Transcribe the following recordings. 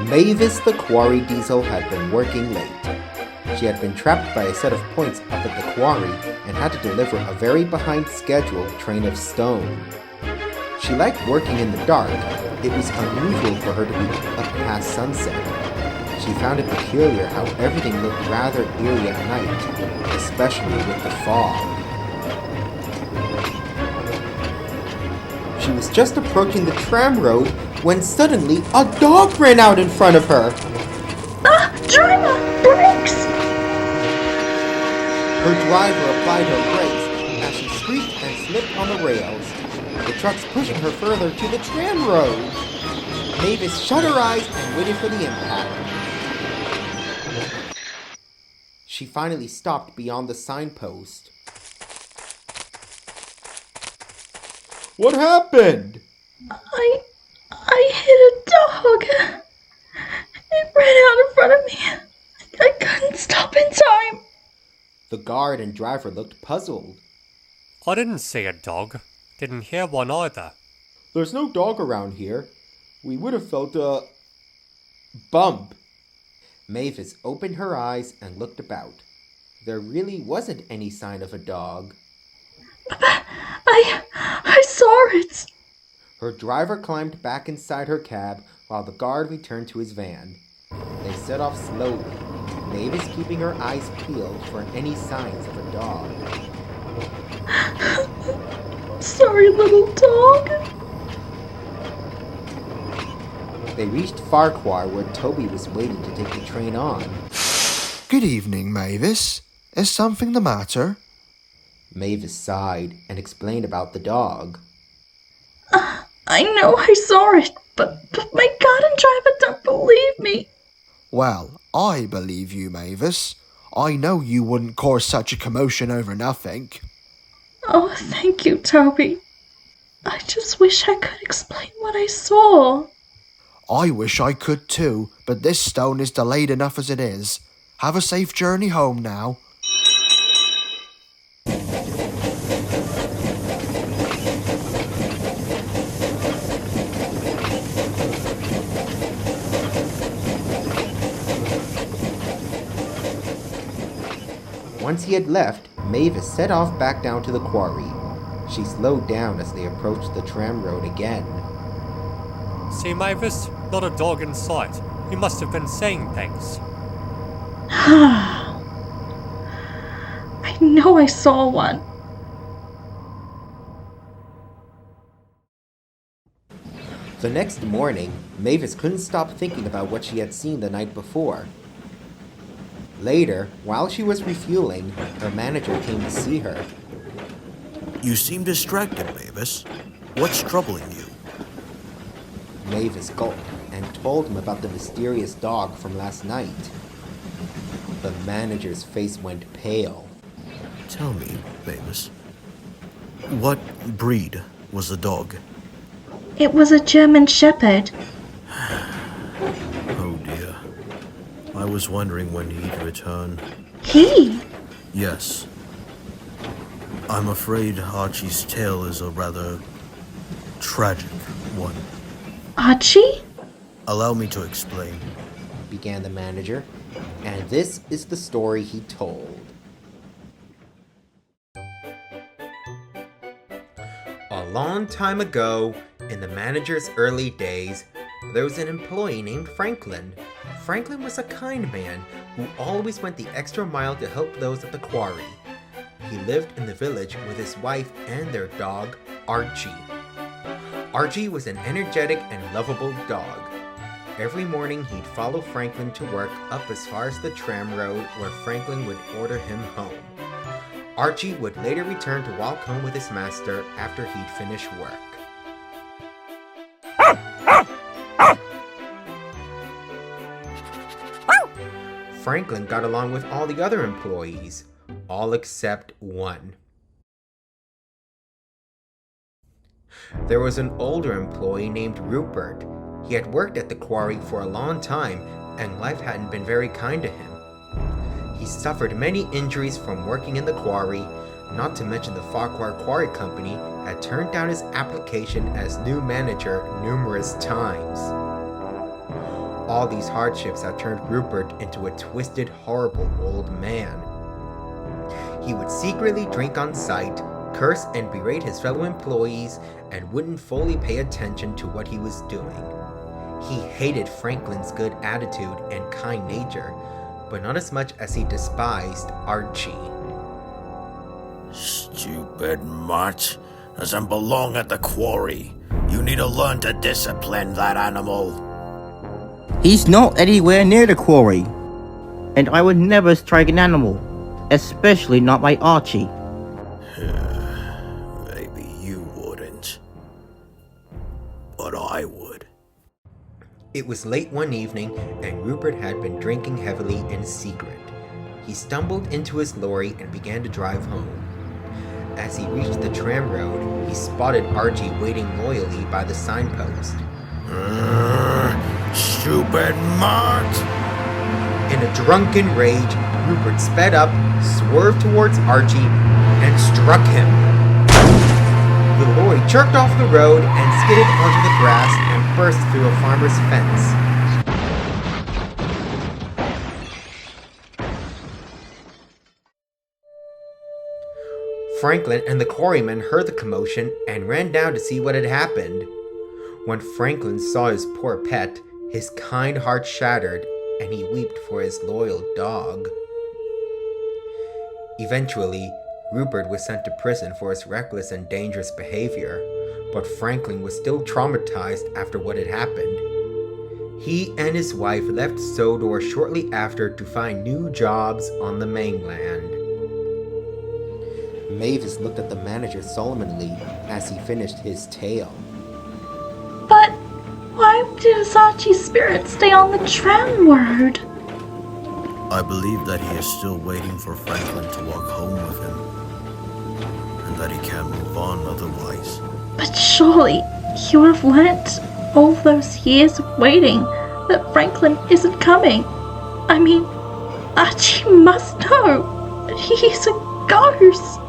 Mavis the quarry diesel had been working late. She had been trapped by a set of points up at the quarry and had to deliver a very behind schedule train of stone. She liked working in the dark. It was unusual for her to be up past sunset. She found it peculiar how everything looked rather eerie at night, especially with the fog. She was just approaching the tram road when suddenly a dog ran out in front of her. Driver, brakes! Her driver applied her brakes as she squeaked and slipped on the rails, the trucks pushing her further to the tram road. Mavis shut her eyes and waited for the impact. She finally stopped beyond the signpost. What happened? I hit a dog. It ran out in front of me. I couldn't stop in time. The guard and driver looked puzzled. I didn't see a dog. Didn't hear one either. There's no dog around here. We would have felt a bump. Mavis opened her eyes and looked about. There really wasn't any sign of a dog. I saw it. Her driver climbed back inside her cab while the guard returned to his van. They set off slowly, Mavis keeping her eyes peeled for any signs of a dog. Sorry, little dog. They reached Farquhar where Toby was waiting to take the train on. Good evening, Mavis. Is something the matter? Mavis sighed and explained about the dog. I know I saw it, but my God and driver don't believe me. Well, I believe you, Mavis. I know you wouldn't cause such a commotion over nothing. Oh, thank you, Toby. I just wish I could explain what I saw. I wish I could too, but this stone is delayed enough as it is. Have a safe journey home now. Once he had left, Mavis set off back down to the quarry. She slowed down as they approached the tram road again. See, Mavis? Not a dog in sight. You must have been saying things. I know I saw one. The next morning, Mavis couldn't stop thinking about what she had seen the night before. Later, while she was refueling, her manager came to see her. You seem distracted, Mavis. What's troubling you? Mavis gulped and told him about the mysterious dog from last night. The manager's face went pale. Tell me, Mavis, what breed was the dog? It was a German Shepherd. Oh dear. I was wondering when he'd return. He? Yes. I'm afraid Archie's tale is a rather tragic one. Archie? Allow me to explain. Began the manager, and this is the story he told. A long time ago, in the manager's early days, there was an employee named Franklin. Franklin was a kind man who always went the extra mile to help those at the quarry. He lived in the village with his wife and their dog, Archie. Archie was an energetic and lovable dog. Every morning he'd follow Franklin to work up as far as the tram road where Franklin would order him home. Archie would later return to walk home with his master after he'd finished work. Franklin got along with all the other employees, all except one. There was an older employee named Rupert. He had worked at the quarry for a long time, and life hadn't been very kind to him. He suffered many injuries from working in the quarry, not to mention the Ffarquhar Quarry Company had turned down his application as new manager numerous times. all these hardships had turned Rupert into a twisted, horrible old man. He would secretly drink on sight, curse and berate his fellow employees, and wouldn't fully pay attention to what he was doing. He hated Franklin's good attitude and kind nature, but not as much as he despised Archie. Stupid mutt. Doesn't belong at the quarry. You need to learn to discipline that animal. He's not anywhere near the quarry. And I would never strike an animal, especially not my Archie. Maybe you wouldn't. But I would. It was late one evening, and Rupert had been drinking heavily in secret. He stumbled into his lorry and began to drive home. As he reached the tram road, he spotted Archie waiting loyally by the signpost. Stupid mutt! In a drunken rage, Rupert sped up, swerved towards Archie, and struck him. The lorry jerked off the road and skidded onto the grass and burst through a farmer's fence. Franklin and the quarryman heard the commotion and ran down to see what had happened. When Franklin saw his poor pet, his kind heart shattered, and he wept for his loyal dog. Eventually, Rupert was sent to prison for his reckless and dangerous behavior, but Franklin was still traumatized after what had happened. He and his wife left Sodor shortly after to find new jobs on the mainland. Mavis looked at the manager solemnly as he finished his tale. But why does Archie's spirit stay on the tram road? I believe that he is still waiting for Franklin to walk home with him. And that he can't move on otherwise. But surely he would have learnt all those years of waiting that Franklin isn't coming. I mean, Archie must know that he is a ghost.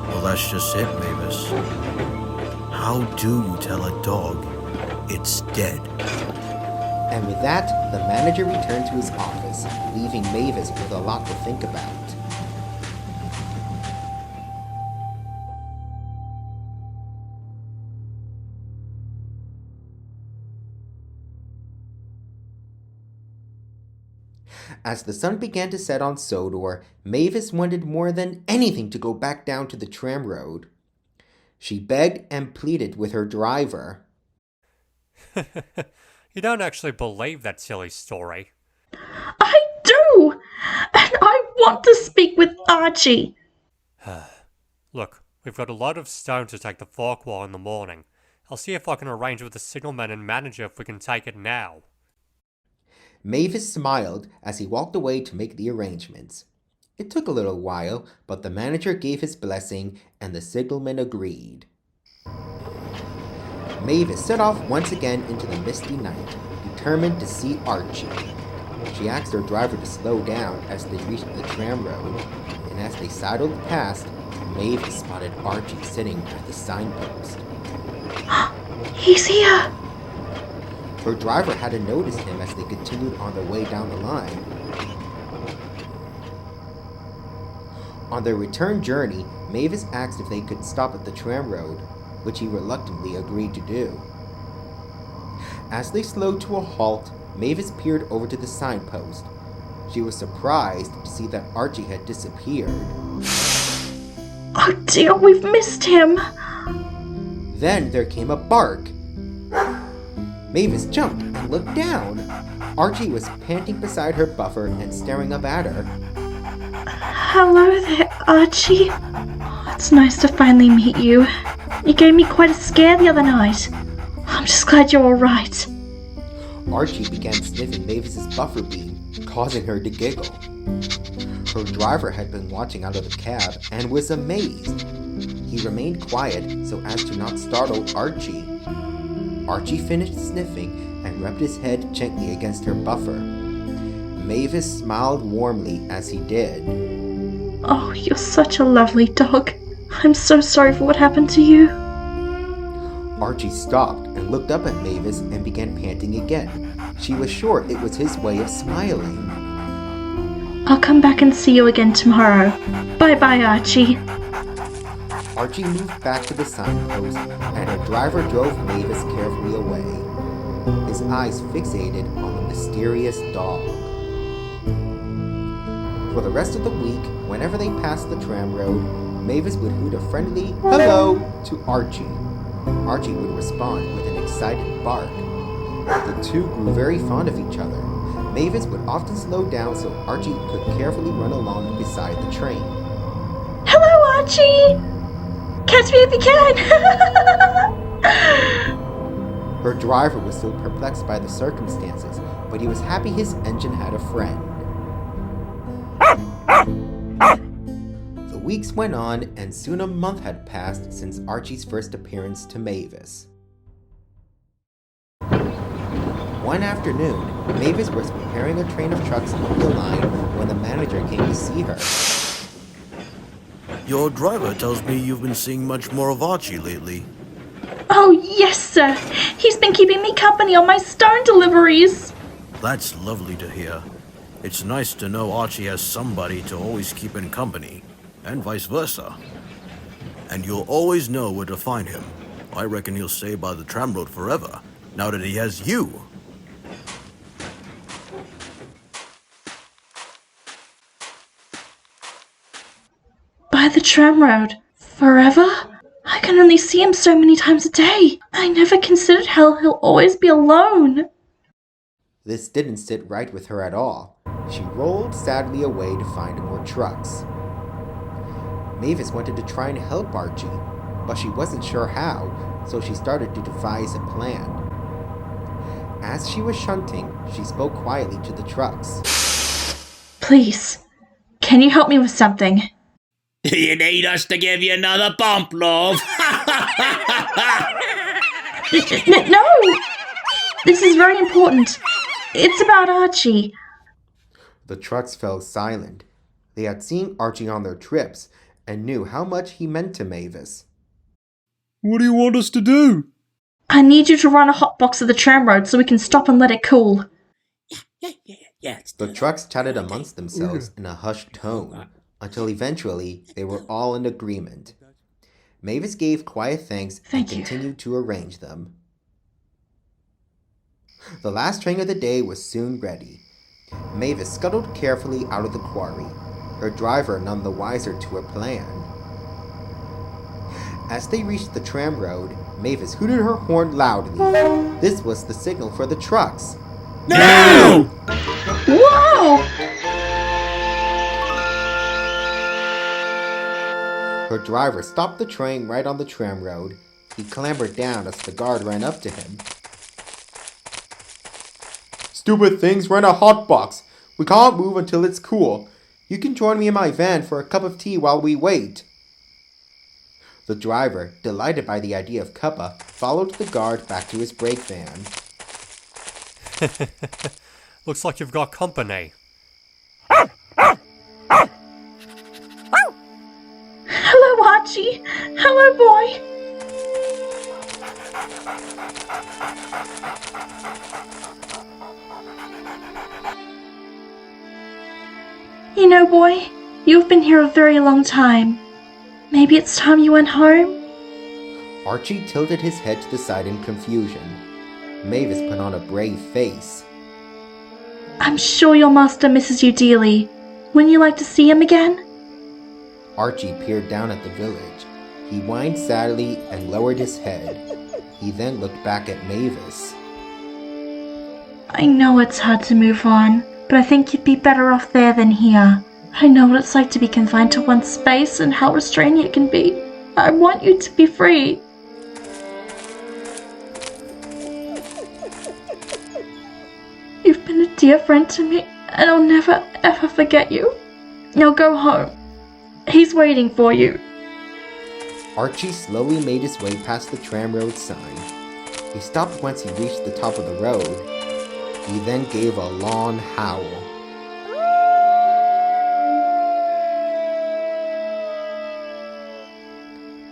Well, that's just it, Mavis. How do you tell a dog it's dead? And with that, the manager returned to his office, leaving Mavis with a lot to think about. As the sun began to set on Sodor, Mavis wanted more than anything to go back down to the tram road. She begged and pleaded with her driver. You don't actually believe that silly story. I do! And I want to speak with Archie. Look, we've got a lot of stone to take to Ffarquhar in the morning. I'll see if I can arrange with the signalman and manager if we can take it now. Mavis smiled as he walked away to make the arrangements. It took a little while, but the manager gave his blessing and the signalman agreed. Mavis set off once again into the misty night, determined to see Archie. She asked her driver to slow down as they reached the tram road, and as they sidled past, Mavis spotted Archie sitting at the signpost. He's here! Her driver hadn't noticed him as they continued on their way down the line. On their return journey, Mavis asked if they could stop at the tram road, which he reluctantly agreed to do. As they slowed to a halt, Mavis peered over to the signpost. She was surprised to see that Archie had disappeared. Oh dear, we've missed him! Then there came a bark. Mavis jumped and looked down. Archie was panting beside her buffer and staring up at her. Hello there, Archie. Oh, it's nice to finally meet you. You gave me quite a scare the other night. I'm just glad you're alright. Archie began sniffing Mavis's buffer beam, causing her to giggle. Her driver had been watching out of the cab and was amazed. He remained quiet so as to not startle Archie. Archie finished sniffing and rubbed his head gently against her buffer. Mavis smiled warmly as he did. Oh, you're such a lovely dog. I'm so sorry for what happened to you. Archie stopped and looked up at Mavis and began panting again. She was sure it was his way of smiling. I'll come back and see you again tomorrow. Bye-bye, Archie. Archie moved back to the signpost, and her driver drove Mavis carefully away, his eyes fixated on the mysterious dog. For the rest of the week, whenever they passed the tram road, Mavis would hoot a friendly hello to Archie. Archie would respond with an excited bark. The two grew very fond of each other. Mavis would often slow down so Archie could carefully run along beside the train. Hello, Archie! Catch me if you can! Her driver was still perplexed by the circumstances, but he was happy his engine had a friend. The weeks went on, and soon a month had passed since Archie's first appearance to Mavis. One afternoon, Mavis was preparing a train of trucks up the line when the manager came to see her. Your driver tells me you've been seeing much more of Archie lately. Oh, yes, sir. He's been keeping me company on my stone deliveries. That's lovely to hear. It's nice to know Archie has somebody to always keep in company, and vice versa. And you'll always know where to find him. I reckon he'll stay by the tram road forever, now that he has you. By the tram road? Forever? I can only see him so many times a day. I never considered how he'll always be alone. This didn't sit right with her at all. She rolled sadly away to find more trucks. Mavis wanted to try and help Archie, but she wasn't sure how, so she started to devise a plan. As she was shunting, she spoke quietly to the trucks. Please, can you help me with something? Do you need us to give you another bump, love? No! This is very important. It's about Archie. The trucks fell silent. They had seen Archie on their trips and knew how much he meant to Mavis. What do you want us to do? I need you to run a hotbox of the tram road so we can stop and let it cool. Yeah. The trucks chatted amongst themselves in a hushed tone, until eventually they were all in agreement. Mavis gave quiet thanks and continued to arrange them. The last train of the day was soon ready. Mavis scuttled carefully out of the quarry, her driver none the wiser to her plan. As they reached the tram road, Mavis hooted her horn loudly. This was the signal for the trucks. No! Whoa! Her driver stopped the train right on the tram road. He clambered down as the guard ran up to him. Stupid things, we're in a hotbox. We can't move until it's cool. You can join me in my van for a cup of tea while we wait. The driver, delighted by the idea of cuppa, followed the guard back to his brake van. Looks like you've got company. Hello, Archie. Hello, boy. You know, boy, you've been here a very long time. Maybe it's time you went home? Archie tilted his head to the side in confusion. Mavis put on a brave face. I'm sure your master misses you dearly. Wouldn't you like to see him again? Archie peered down at the village. He whined sadly and lowered his head. He then looked back at Mavis. I know it's hard to move on, but I think you'd be better off there than here. I know what it's like to be confined to one space and how restraining it can be. I want you to be free. You've been a dear friend to me, and I'll never ever forget you. Now go home. He's waiting for you. Archie slowly made his way past the tram road sign. He stopped once he reached the top of the road. He then gave a long howl.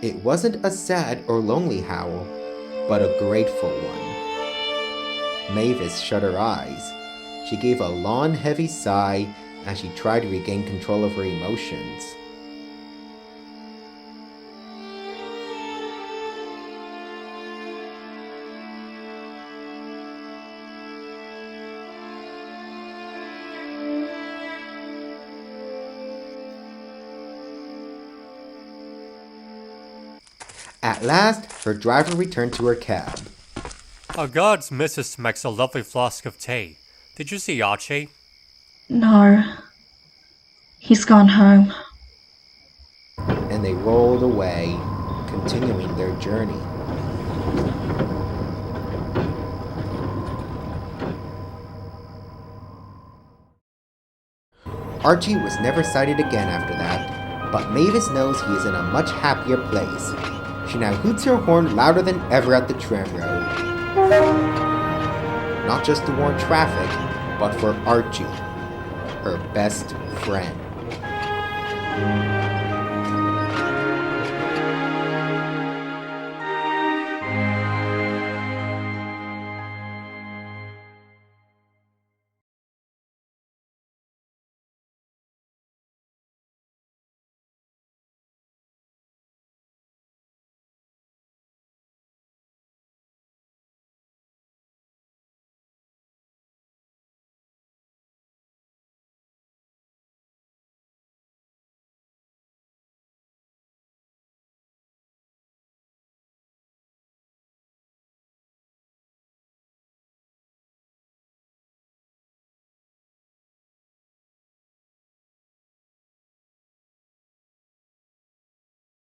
It wasn't a sad or lonely howl. but a grateful one. Mavis shut her eyes. She gave a long, heavy sigh as she tried to regain control of her emotions. At last, her driver returned to her cab. Our guard's missus makes a lovely flask of tea. Did you see Archie? No. He's gone home. And they rolled away, continuing their journey. Archie was never sighted again after that, but Mavis knows he is in a much happier place. She now hoots her horn louder than ever at the tramroad. Not just to warn traffic, but for Archie, her best friend.